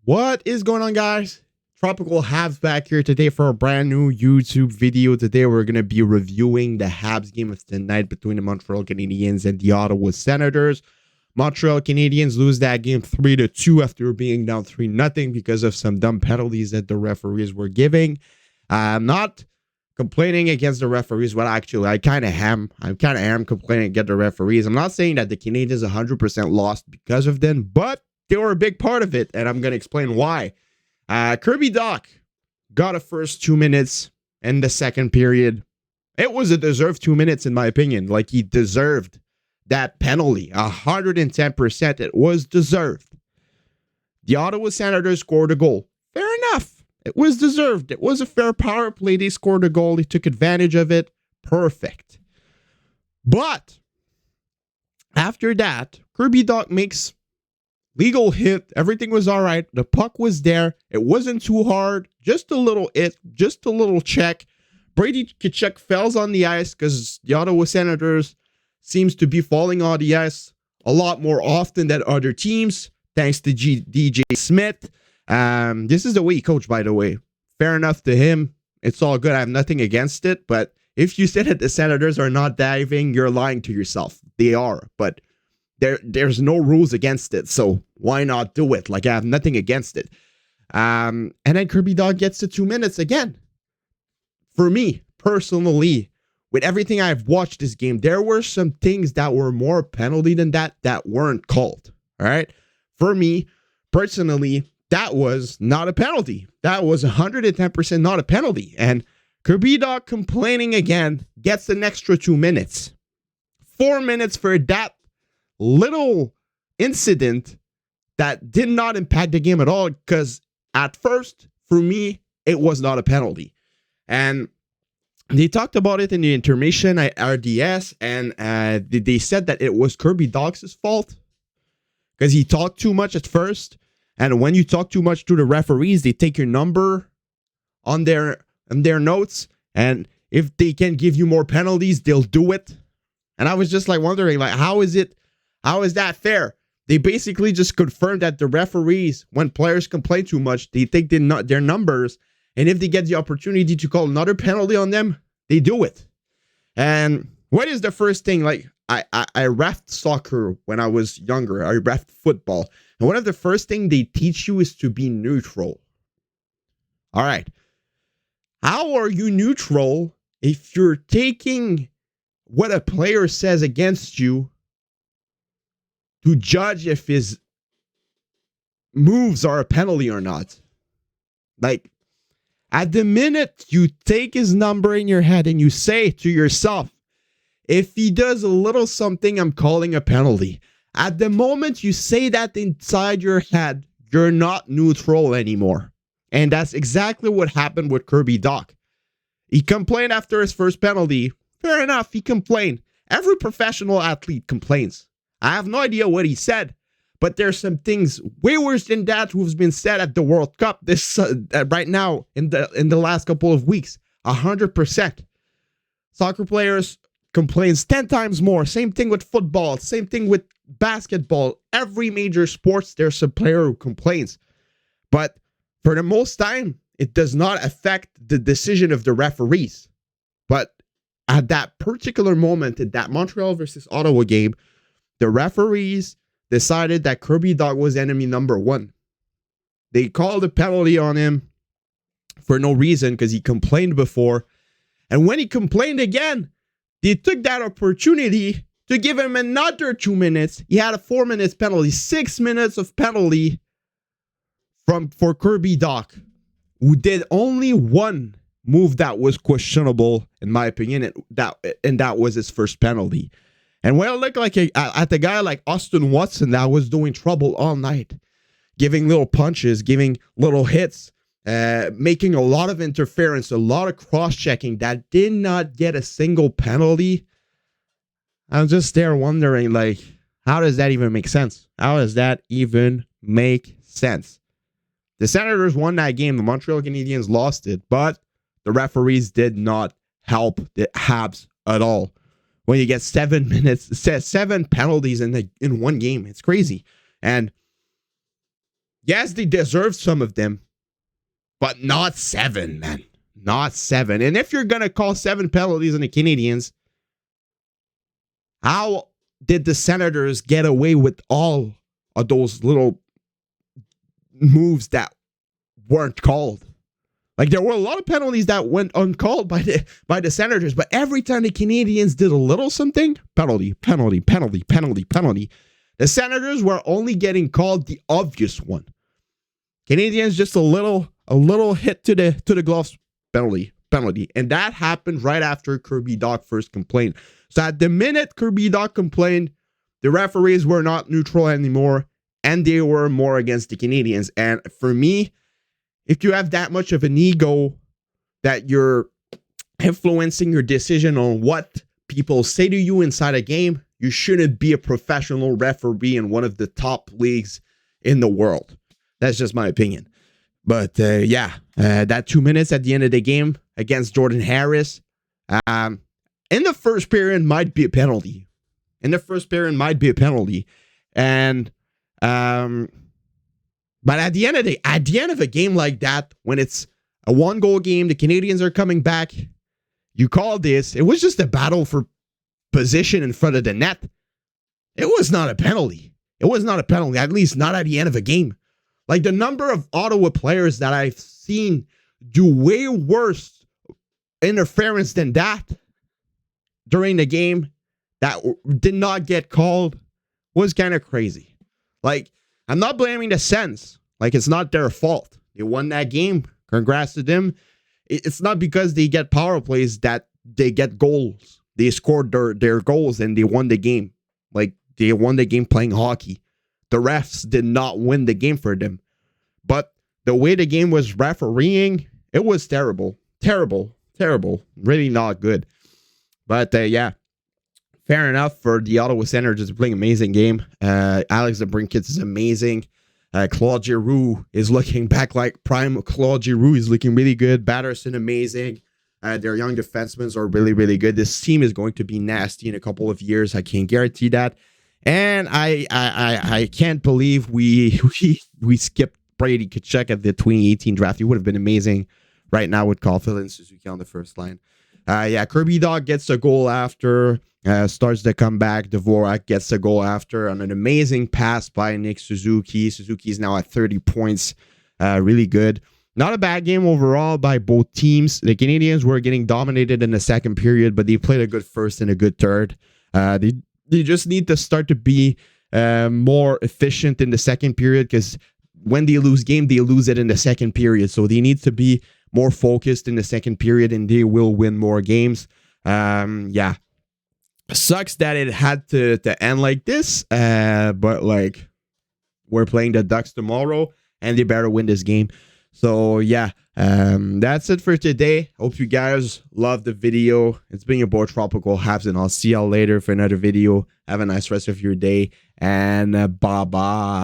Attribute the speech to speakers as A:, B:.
A: What is going on, guys? Tropical Habs back here today for a brand new YouTube video. Today we're going to be reviewing the Habs game of tonight between the Montreal Canadiens and the Ottawa Senators. Montreal Canadiens lose that game 3-2 after being down 3-0 because of some dumb penalties that the referees were giving. I'm not complaining against the referees, but actually I kind of am. I kind of am complaining against the referees. I'm not saying that the Canadiens 100% lost because of them, but they were a big part of it, and I'm going to explain why. Kirby Dach got a first 2 minutes in the second period. It was a deserved 2 minutes, in my opinion. Like, he deserved that penalty. 110%. It was deserved. The Ottawa Senators scored a goal. Fair enough. It was deserved. It was a fair power play. They scored a goal. They took advantage of it. Perfect. But after that, Kirby Dach makes legal hit. Everything was all right. The puck was there. It wasn't too hard. Just a little hit. Just a little check. Brady Tkachuk falls on the ice because the Ottawa Senators seems to be falling on the ice a lot more often than other teams, thanks to DJ Smith. This is the way he coached, by the way. Fair enough to him. It's all good. I have nothing against it. But if you said that the Senators are not diving, you're lying to yourself. They are. But there's no rules against it, so why not do it? Like, I have nothing against it. And then Kirby Dach gets to 2 minutes again. For me, personally, with everything I've watched this game, there were some things that were more penalty than that weren't called. All right? For me, personally, that was not a penalty. That was 110% not a penalty. And Kirby Dach complaining again gets an extra 2 minutes. 4 minutes for that little incident that did not impact the game at all, because at first, for me, it was not a penalty. And they talked about it in the intermission at RDS, and they said that it was Kirby Dach's fault because he talked too much at first. And when you talk too much to the referees, they take your number on their notes, and if they can give you more penalties, they'll do it. And I was just like wondering, like, how is that fair? They basically just confirmed that the referees, when players complain too much, they take their numbers, and if they get the opportunity to call another penalty on them, they do it. And what is the first thing? Like, I reffed soccer when I was younger. I reffed football. And one of the first things they teach you is to be neutral. All right. How are you neutral if you're taking what a player says against you to judge if his moves are a penalty or not? Like, at the minute you take his number in your head and you say to yourself, if he does a little something, I'm calling a penalty. At the moment you say that inside your head, you're not neutral anymore. And that's exactly what happened with Kirby Dach. He complained after his first penalty. Fair enough, he complained. Every professional athlete complains. I have no idea what he said, but there's some things way worse than that who's been said at the World Cup this right now in the last couple of weeks. 100%. Soccer players complains 10 times more. Same thing with football. Same thing with basketball. Every major sports, there's a player who complains. But for the most time, it does not affect the decision of the referees. But at that particular moment, in that Montreal versus Ottawa game, the referees decided that Kirby Dach was enemy number one. They called a penalty on him for no reason because he complained before. And when he complained again, they took that opportunity to give him another 2 minutes. He had a 4 minutes penalty, 6 minutes of penalty for Kirby Dach, who did only one move that was questionable, in my opinion, and that was his first penalty. And when I look like at the guy like Austin Watson that was doing trouble all night, giving little punches, giving little hits, making a lot of interference, a lot of cross-checking that did not get a single penalty, I'm just there wondering, like, how does that even make sense? How does that even make sense? The Senators won that game. The Montreal Canadiens lost it, but the referees did not help the Habs at all. When you get 7 minutes, 7 penalties in one game, it's crazy. And Yes, they deserve some of them, but not 7, man. Not 7. And if you're going to call 7 penalties on the Canadiens, how did the Senators get away with all of those little moves that weren't called? Like, there were a lot of penalties that went uncalled by the Senators, but every time the Canadiens did a little something, penalty, penalty, penalty, penalty, penalty. The Senators were only getting called the obvious one. Canadiens just a little hit to the gloves, penalty, penalty. And that happened right after Kirby Dach first complained. So at the minute Kirby Dach complained, the referees were not neutral anymore, and they were more against the Canadiens. And for me, if you have that much of an ego that you're influencing your decision on what people say to you inside a game, you shouldn't be a professional referee in one of the top leagues in the world. That's just my opinion. But that 2 minutes at the end of the game against Jordan Harris, in the first period might be a penalty. And but at the end of a game like that, when it's a 1-goal game, the Canadiens are coming back, you call this. It was just a battle for position in front of the net. It was not a penalty. At least not at the end of a game. Like, the number of Ottawa players that I've seen do way worse interference than that during the game that did not get called was kind of crazy. Like, I'm not blaming the Sens. Like, it's not their fault. They won that game. Congrats to them. It's not because they get power plays that they get goals. They scored their goals and they won the game. Like, they won the game playing hockey. The refs did not win the game for them. But the way the game was refereeing, it was terrible. Terrible. Really not good. But fair enough for the Ottawa Senators playing an amazing game. Alex DeBrincat is amazing. Claude Giroux is looking back like prime. Claude Giroux is looking really good. Batterson, amazing. Their young defensemen are really, really good. This team is going to be nasty in a couple of years. I can guarantee that. And I can't believe we skipped Brady Tkachuk at the 2018 draft. He would have been amazing right now with Caulfield and Suzuki on the first line. Kirby Dach gets a goal after, starts to come back. Dvorak gets a goal after on an amazing pass by Nick Suzuki. Suzuki is now at 30 points. Really good. Not a bad game overall by both teams. The Canadiens were getting dominated in the second period, but they played a good first and a good third. They just need to start to be more efficient in the second period, because when they lose game, they lose it in the second period. So they need to be more focused in the second period, and they will win more games. Sucks that it had to end like this, but like, we're playing the Ducks tomorrow, and they better win this game. So that's it for today. Hope you guys loved the video. It's been your boy Tropical Habs, and I'll see y'all later for another video. Have a nice rest of your day, and bye bye.